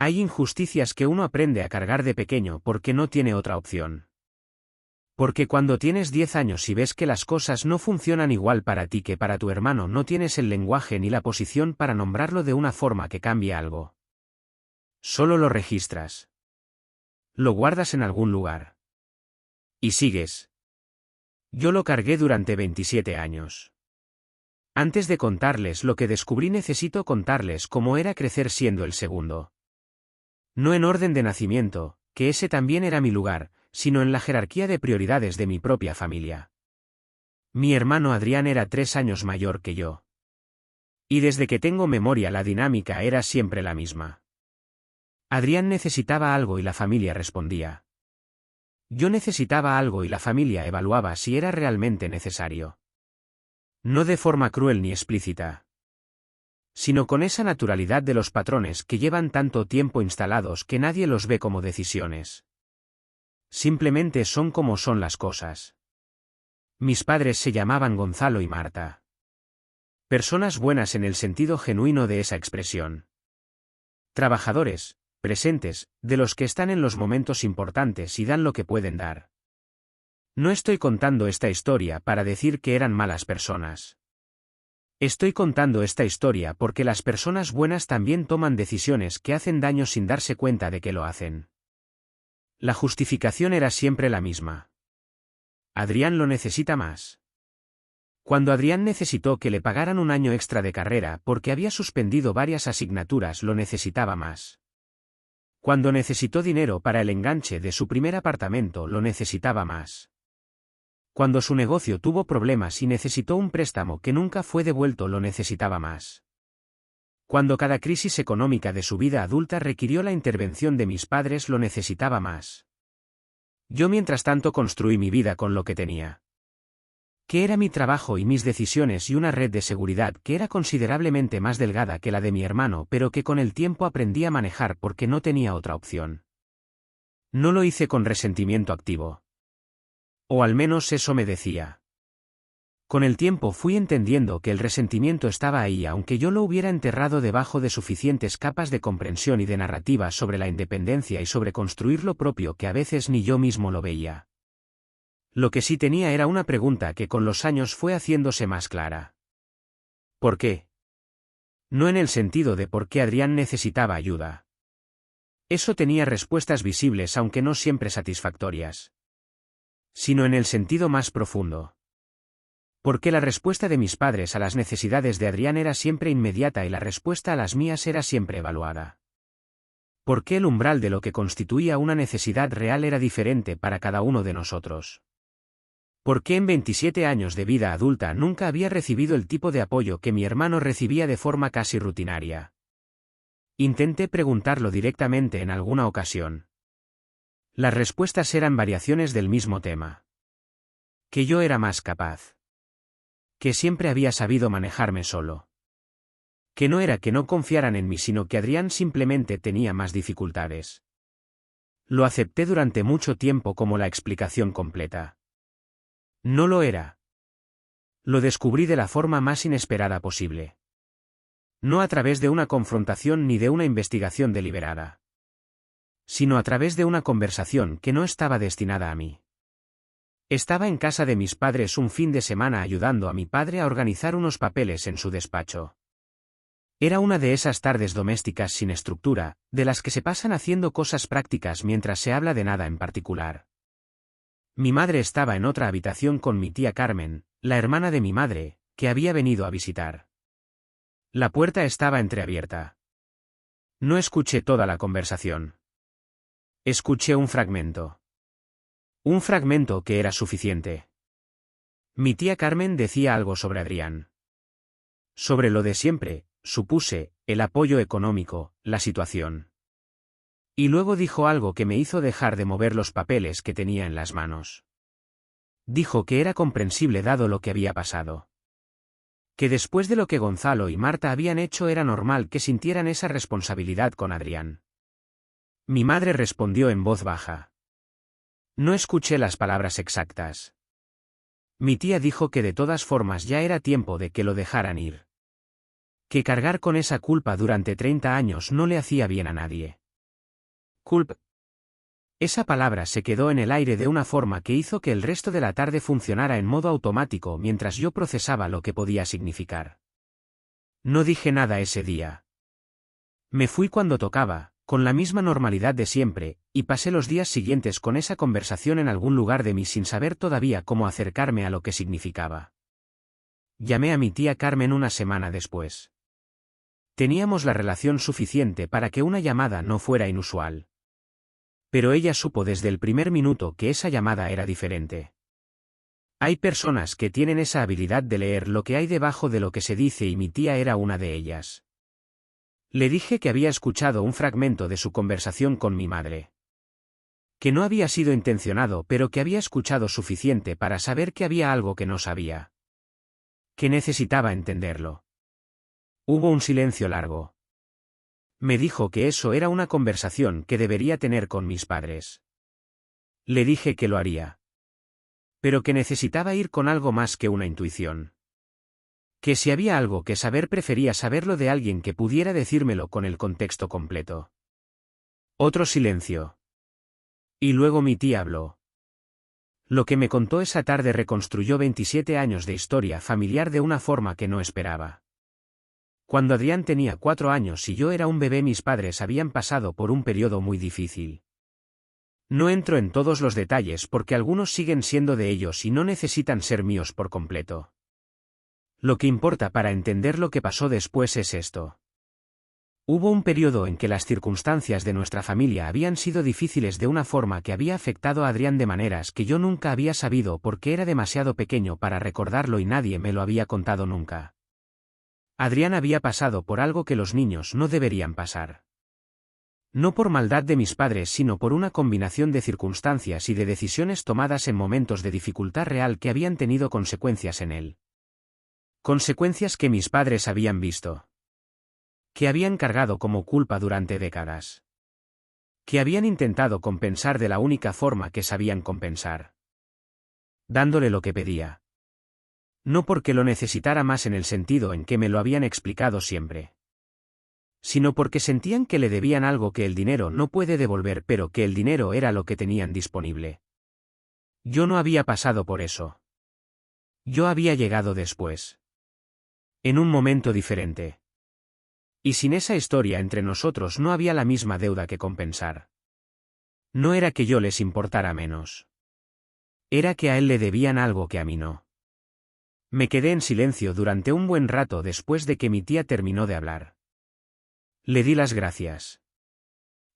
Hay injusticias que uno aprende a cargar de pequeño porque no tiene otra opción. Porque cuando tienes 10 años y ves que las cosas no funcionan igual para ti que para tu hermano, no tienes el lenguaje ni la posición para nombrarlo de una forma que cambie algo. Solo lo registras. Lo guardas en algún lugar. Y sigues. Yo lo cargué durante 27 años. Antes de contarles lo que descubrí, necesito contarles cómo era crecer siendo el segundo. No en orden de nacimiento, que ese también era mi lugar, sino en la jerarquía de prioridades de mi propia familia. Mi hermano Adrián era 3 años mayor que yo. Y desde que tengo memoria la dinámica era siempre la misma. Adrián necesitaba algo y la familia respondía. Yo necesitaba algo y la familia evaluaba si era realmente necesario. No de forma cruel ni explícita, sino con esa naturalidad de los patrones que llevan tanto tiempo instalados que nadie los ve como decisiones. Simplemente son como son las cosas. Mis padres se llamaban Gonzalo y Marta. Personas buenas en el sentido genuino de esa expresión. Trabajadores, presentes, de los que están en los momentos importantes y dan lo que pueden dar. No estoy contando esta historia para decir que eran malas personas. Estoy contando esta historia porque las personas buenas también toman decisiones que hacen daño sin darse cuenta de que lo hacen. La justificación era siempre la misma. Adrián lo necesita más. Cuando Adrián necesitó que le pagaran un año extra de carrera porque había suspendido varias asignaturas, lo necesitaba más. Cuando necesitó dinero para el enganche de su primer apartamento, lo necesitaba más. Cuando su negocio tuvo problemas y necesitó un préstamo que nunca fue devuelto, lo necesitaba más. Cuando cada crisis económica de su vida adulta requirió la intervención de mis padres, lo necesitaba más. Yo mientras tanto construí mi vida con lo que tenía. Que era mi trabajo y mis decisiones y una red de seguridad que era considerablemente más delgada que la de mi hermano, pero que con el tiempo aprendí a manejar porque no tenía otra opción. No lo hice con resentimiento activo. O al menos eso me decía. Con el tiempo fui entendiendo que el resentimiento estaba ahí, aunque yo lo hubiera enterrado debajo de suficientes capas de comprensión y de narrativa sobre la independencia y sobre construir lo propio que a veces ni yo mismo lo veía. Lo que sí tenía era una pregunta que con los años fue haciéndose más clara. ¿Por qué? No en el sentido de por qué Adrián necesitaba ayuda. Eso tenía respuestas visibles aunque no siempre satisfactorias. Sino en el sentido más profundo. Porque la respuesta de mis padres a las necesidades de Adrián era siempre inmediata y la respuesta a las mías era siempre evaluada. Porque el umbral de lo que constituía una necesidad real era diferente para cada uno de nosotros. Porque en 27 años de vida adulta nunca había recibido el tipo de apoyo que mi hermano recibía de forma casi rutinaria. Intenté preguntarlo directamente en alguna ocasión. Las respuestas eran variaciones del mismo tema. Que yo era más capaz. Que siempre había sabido manejarme solo. Que no era que no confiaran en mí, sino que Adrián simplemente tenía más dificultades. Lo acepté durante mucho tiempo como la explicación completa. No lo era. Lo descubrí de la forma más inesperada posible. No a través de una confrontación ni de una investigación deliberada. Sino a través de una conversación que no estaba destinada a mí. Estaba en casa de mis padres un fin de semana ayudando a mi padre a organizar unos papeles en su despacho. Era una de esas tardes domésticas sin estructura, de las que se pasan haciendo cosas prácticas mientras se habla de nada en particular. Mi madre estaba en otra habitación con mi tía Carmen, la hermana de mi madre, que había venido a visitar. La puerta estaba entreabierta. No escuché toda la conversación. Escuché un fragmento. Un fragmento que era suficiente. Mi tía Carmen decía algo sobre Adrián. Sobre lo de siempre, supuse, el apoyo económico, la situación. Y luego dijo algo que me hizo dejar de mover los papeles que tenía en las manos. Dijo que era comprensible dado lo que había pasado. Que después de lo que Gonzalo y Marta habían hecho era normal que sintieran esa responsabilidad con Adrián. Mi madre respondió en voz baja. No escuché las palabras exactas. Mi tía dijo que de todas formas ya era tiempo de que lo dejaran ir. Que cargar con esa culpa durante 30 años no le hacía bien a nadie. Culp. Esa palabra se quedó en el aire de una forma que hizo que el resto de la tarde funcionara en modo automático mientras yo procesaba lo que podía significar. No dije nada ese día. Me fui cuando tocaba, con la misma normalidad de siempre, y pasé los días siguientes con esa conversación en algún lugar de mí sin saber todavía cómo acercarme a lo que significaba. Llamé a mi tía Carmen una semana después. Teníamos la relación suficiente para que una llamada no fuera inusual. Pero ella supo desde el primer minuto que esa llamada era diferente. Hay personas que tienen esa habilidad de leer lo que hay debajo de lo que se dice y mi tía era una de ellas. Le dije que había escuchado un fragmento de su conversación con mi madre. Que no había sido intencionado pero que había escuchado suficiente para saber que había algo que no sabía. Que necesitaba entenderlo. Hubo un silencio largo. Me dijo que eso era una conversación que debería tener con mis padres. Le dije que lo haría. Pero que necesitaba ir con algo más que una intuición. Que si había algo que saber prefería saberlo de alguien que pudiera decírmelo con el contexto completo. Otro silencio. Y luego mi tía habló. Lo que me contó esa tarde reconstruyó 27 años de historia familiar de una forma que no esperaba. Cuando Adrián tenía 4 años y yo era un bebé, mis padres habían pasado por un periodo muy difícil. No entro en todos los detalles porque algunos siguen siendo de ellos y no necesitan ser míos por completo. Lo que importa para entender lo que pasó después es esto. Hubo un periodo en que las circunstancias de nuestra familia habían sido difíciles de una forma que había afectado a Adrián de maneras que yo nunca había sabido porque era demasiado pequeño para recordarlo y nadie me lo había contado nunca. Adrián había pasado por algo que los niños no deberían pasar. No por maldad de mis padres, sino por una combinación de circunstancias y de decisiones tomadas en momentos de dificultad real que habían tenido consecuencias en él. Consecuencias que mis padres habían visto. Que habían cargado como culpa durante décadas. Que habían intentado compensar de la única forma que sabían compensar. Dándole lo que pedía. No porque lo necesitara más en el sentido en que me lo habían explicado siempre. Sino porque sentían que le debían algo que el dinero no puede devolver, pero que el dinero era lo que tenían disponible. Yo no había pasado por eso. Yo había llegado después. En un momento diferente. Y sin esa historia entre nosotros no había la misma deuda que compensar. No era que yo les importara menos. Era que a él le debían algo que a mí no. Me quedé en silencio durante un buen rato después de que mi tía terminó de hablar. Le di las gracias.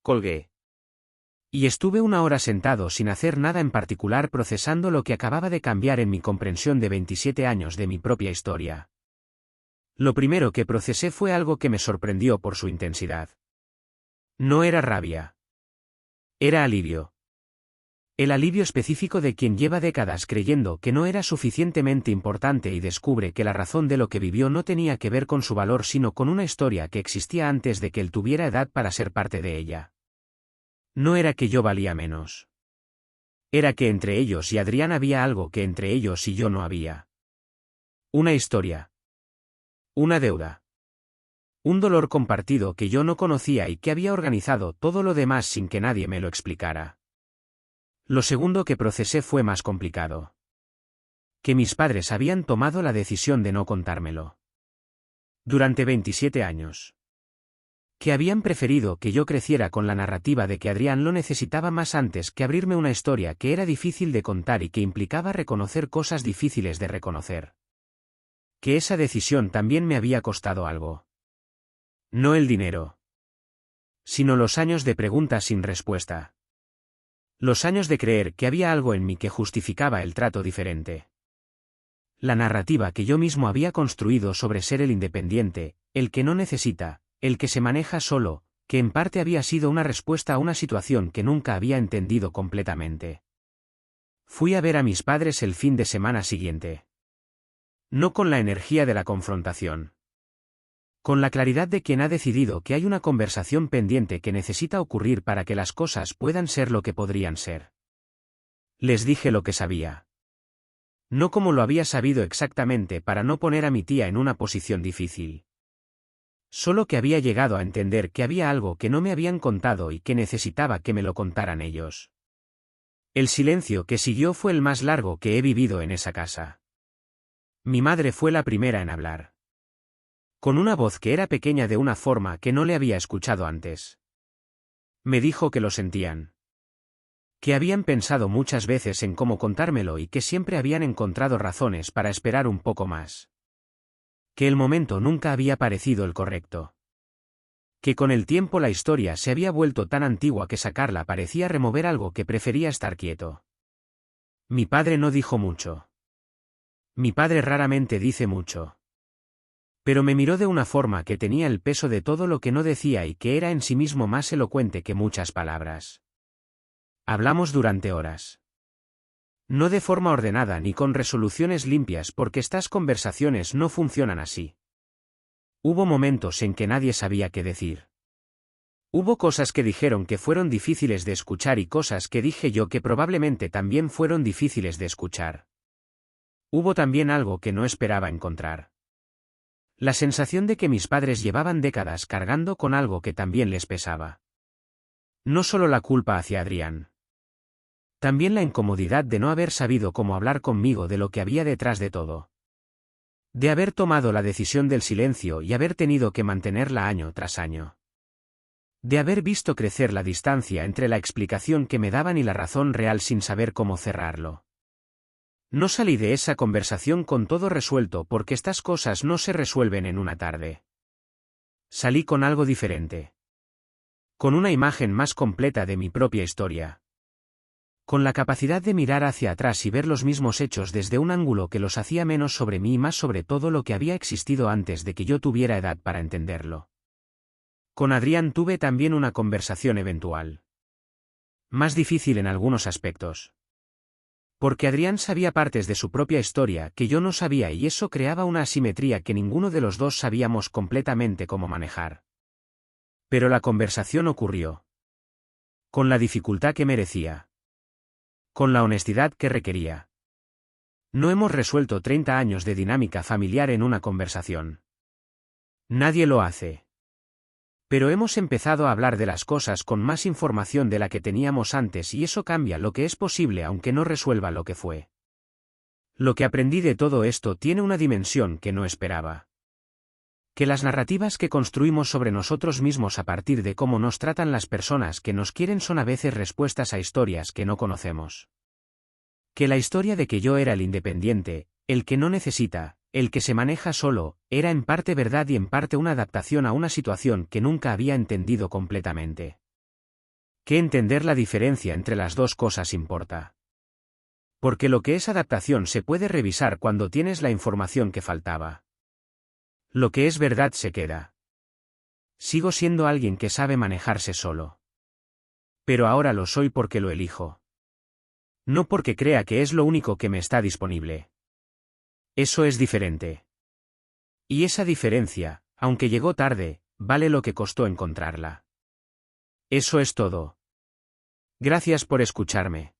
Colgué. Y estuve 1 hora sentado sin hacer nada en particular procesando lo que acababa de cambiar en mi comprensión de 27 años de mi propia historia. Lo primero que procesé fue algo que me sorprendió por su intensidad. No era rabia. Era alivio. El alivio específico de quien lleva décadas creyendo que no era suficientemente importante y descubre que la razón de lo que vivió no tenía que ver con su valor sino con una historia que existía antes de que él tuviera edad para ser parte de ella. No era que yo valía menos. Era que entre ellos y Adrián había algo que entre ellos y yo no había. Una historia. Una deuda. Un dolor compartido que yo no conocía y que había organizado todo lo demás sin que nadie me lo explicara. Lo segundo que procesé fue más complicado. Que mis padres habían tomado la decisión de no contármelo. Durante 27 años. Que habían preferido que yo creciera con la narrativa de que Adrián lo necesitaba más antes que abrirme una historia que era difícil de contar y que implicaba reconocer cosas difíciles de reconocer. Que esa decisión también me había costado algo. No el dinero. Sino los años de preguntas sin respuesta. Los años de creer que había algo en mí que justificaba el trato diferente. La narrativa que yo mismo había construido sobre ser el independiente, el que no necesita, el que se maneja solo, que en parte había sido una respuesta a una situación que nunca había entendido completamente. Fui a ver a mis padres el fin de semana siguiente. No con la energía de la confrontación. Con la claridad de quien ha decidido que hay una conversación pendiente que necesita ocurrir para que las cosas puedan ser lo que podrían ser. Les dije lo que sabía. No como lo había sabido exactamente para no poner a mi tía en una posición difícil. Solo que había llegado a entender que había algo que no me habían contado y que necesitaba que me lo contaran ellos. El silencio que siguió fue el más largo que he vivido en esa casa. Mi madre fue la primera en hablar. Con una voz que era pequeña de una forma que no le había escuchado antes. Me dijo que lo sentían. Que habían pensado muchas veces en cómo contármelo y que siempre habían encontrado razones para esperar un poco más. Que el momento nunca había parecido el correcto. Que con el tiempo la historia se había vuelto tan antigua que sacarla parecía remover algo que prefería estar quieto. Mi padre no dijo mucho. Mi padre raramente dice mucho. Pero me miró de una forma que tenía el peso de todo lo que no decía y que era en sí mismo más elocuente que muchas palabras. Hablamos durante horas. No de forma ordenada ni con resoluciones limpias porque estas conversaciones no funcionan así. Hubo momentos en que nadie sabía qué decir. Hubo cosas que dijeron que fueron difíciles de escuchar y cosas que dije yo que probablemente también fueron difíciles de escuchar. Hubo también algo que no esperaba encontrar. La sensación de que mis padres llevaban décadas cargando con algo que también les pesaba. No solo la culpa hacia Adrián. También la incomodidad de no haber sabido cómo hablar conmigo de lo que había detrás de todo. De haber tomado la decisión del silencio y haber tenido que mantenerla año tras año. De haber visto crecer la distancia entre la explicación que me daban y la razón real sin saber cómo cerrarlo. No salí de esa conversación con todo resuelto porque estas cosas no se resuelven en una tarde. Salí con algo diferente. Con una imagen más completa de mi propia historia. Con la capacidad de mirar hacia atrás y ver los mismos hechos desde un ángulo que los hacía menos sobre mí y más sobre todo lo que había existido antes de que yo tuviera edad para entenderlo. Con Adrián tuve también una conversación eventual. Más difícil en algunos aspectos. Porque Adrián sabía partes de su propia historia que yo no sabía y eso creaba una asimetría que ninguno de los dos sabíamos completamente cómo manejar. Pero la conversación ocurrió. Con la dificultad que merecía. Con la honestidad que requería. No hemos resuelto 30 años de dinámica familiar en una conversación. Nadie lo hace. Pero hemos empezado a hablar de las cosas con más información de la que teníamos antes y eso cambia lo que es posible aunque no resuelva lo que fue. Lo que aprendí de todo esto tiene una dimensión que no esperaba. Que las narrativas que construimos sobre nosotros mismos a partir de cómo nos tratan las personas que nos quieren son a veces respuestas a historias que no conocemos. Que la historia de que yo era el independiente, el que no necesita, el que se maneja solo, era en parte verdad y en parte una adaptación a una situación que nunca había entendido completamente. Que entender la diferencia entre las dos cosas importa. Porque lo que es adaptación se puede revisar cuando tienes la información que faltaba. Lo que es verdad se queda. Sigo siendo alguien que sabe manejarse solo. Pero ahora lo soy porque lo elijo. No porque crea que es lo único que me está disponible. Eso es diferente. Y esa diferencia, aunque llegó tarde, vale lo que costó encontrarla. Eso es todo. Gracias por escucharme.